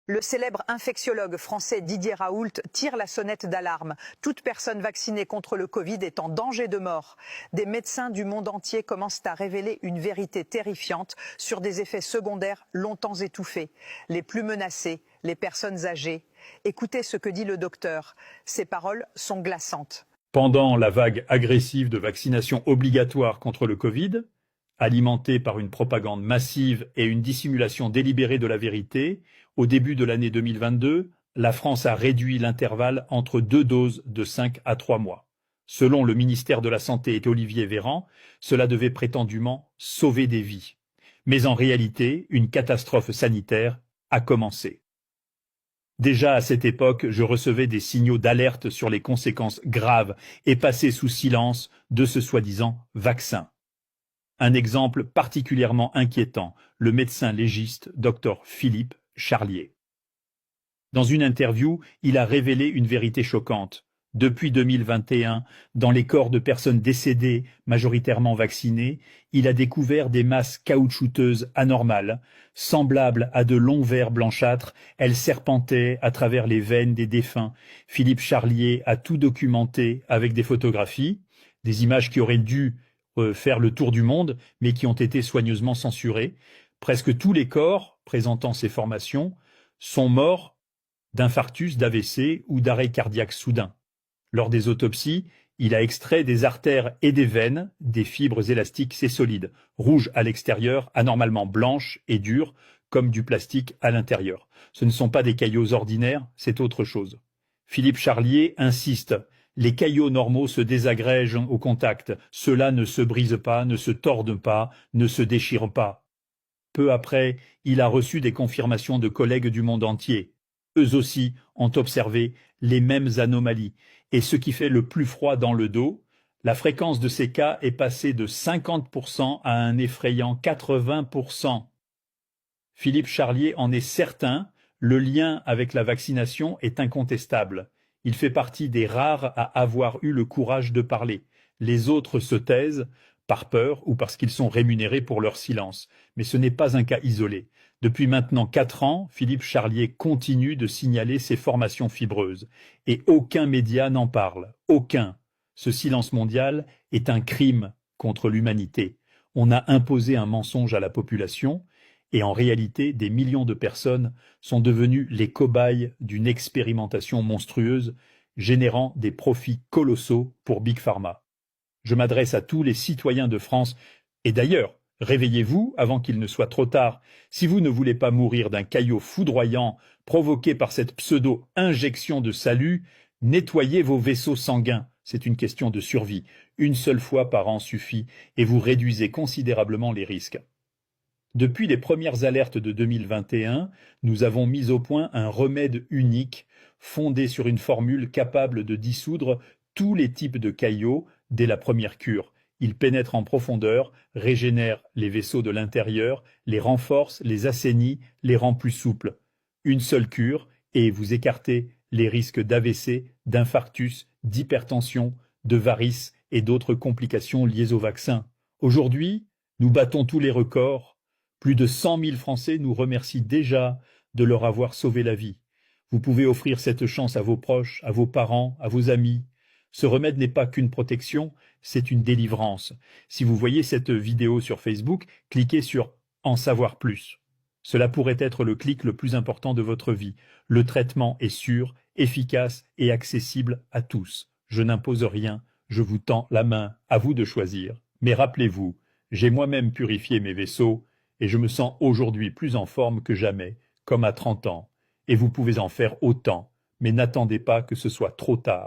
Le célèbre infectiologue français Didier Raoult tire la sonnette d'alarme. Toute personne vaccinée contre le Covid est en danger de mort. Des médecins du monde entier commencent à révéler une vérité terrifiante sur des effets secondaires longtemps étouffés. Les plus menacés, les personnes âgées. Écoutez ce que dit le docteur. Ses paroles sont glaçantes. Pendant la vague agressive de vaccination obligatoire contre le Covid, alimentée par une propagande massive et une dissimulation délibérée de la vérité, au début de l'année 2022, la France a réduit l'intervalle entre 2 doses de 5 à 3 mois. Selon le ministère de la Santé et Olivier Véran, cela devait prétendument sauver des vies. Mais en réalité, une catastrophe sanitaire a commencé. Déjà à cette époque, je recevais des signaux d'alerte sur les conséquences graves et passées sous silence de ce soi-disant vaccin. Un exemple particulièrement inquiétant, le médecin légiste Dr Philippe Charlier. Dans une interview, il a révélé une vérité choquante. Depuis 2021, dans les corps de personnes décédées, majoritairement vaccinées, il a découvert des masses caoutchouteuses anormales, semblables à de longs vers blanchâtres. Elles serpentaient à travers les veines des défunts. Philippe Charlier a tout documenté avec des photographies, des images qui auraient dû faire le tour du monde, mais qui ont été soigneusement censurées. Presque tous les corps présentant ces formations sont morts d'infarctus, d'AVC ou d'arrêt cardiaque soudain. Lors des autopsies, il a extrait des artères et des veines, des fibres élastiques et solides, rouges à l'extérieur, anormalement blanches et dures, comme du plastique à l'intérieur. Ce ne sont pas des caillots ordinaires, c'est autre chose. Philippe Charlier insiste. Les caillots normaux se désagrègent au contact. Ceux-là ne se brisent pas, ne se tordent pas, ne se déchirent pas. Peu après, il a reçu des confirmations de collègues du monde entier. Eux aussi ont observé les mêmes anomalies. Et ce qui fait le plus froid dans le dos, la fréquence de ces cas est passée de 50% à un effrayant 80%. Philippe Charlier en est certain, le lien avec la vaccination est incontestable. Il fait partie des rares à avoir eu le courage de parler. Les autres se taisent, par peur ou parce qu'ils sont rémunérés pour leur silence. Mais ce n'est pas un cas isolé. Depuis maintenant 4 ans, Philippe Charlier continue de signaler ces formations fibreuses. Et aucun média n'en parle. Aucun. Ce silence mondial est un crime contre l'humanité. On a imposé un mensonge à la population, et en réalité, des millions de personnes sont devenues les cobayes d'une expérimentation monstrueuse, générant des profits colossaux pour Big Pharma. Je m'adresse à tous les citoyens de France, et d'ailleurs, réveillez-vous avant qu'il ne soit trop tard. Si vous ne voulez pas mourir d'un caillot foudroyant provoqué par cette pseudo-injection de salut, nettoyez vos vaisseaux sanguins. C'est une question de survie. Une seule fois par an suffit, et vous réduisez considérablement les risques. Depuis les premières alertes de 2021, nous avons mis au point un remède unique, fondé sur une formule capable de dissoudre tous les types de caillots dès la première cure. Il pénètre en profondeur, régénère les vaisseaux de l'intérieur, les renforce, les assainit, les rend plus souples. Une seule cure, et vous écartez les risques d'AVC, d'infarctus, d'hypertension, de varices et d'autres complications liées au vaccin. Aujourd'hui, nous battons tous les records. Plus de 100 000 Français nous remercient déjà de leur avoir sauvé la vie. Vous pouvez offrir cette chance à vos proches, à vos parents, à vos amis. Ce remède n'est pas qu'une protection, c'est une délivrance. Si vous voyez cette vidéo sur Facebook, cliquez sur « En savoir plus ». Cela pourrait être le clic le plus important de votre vie. Le traitement est sûr, efficace et accessible à tous. Je n'impose rien, je vous tends la main, à vous de choisir. Mais rappelez-vous, j'ai moi-même purifié mes vaisseaux, et je me sens aujourd'hui plus en forme que jamais, comme à 30 ans. Et vous pouvez en faire autant, mais n'attendez pas que ce soit trop tard.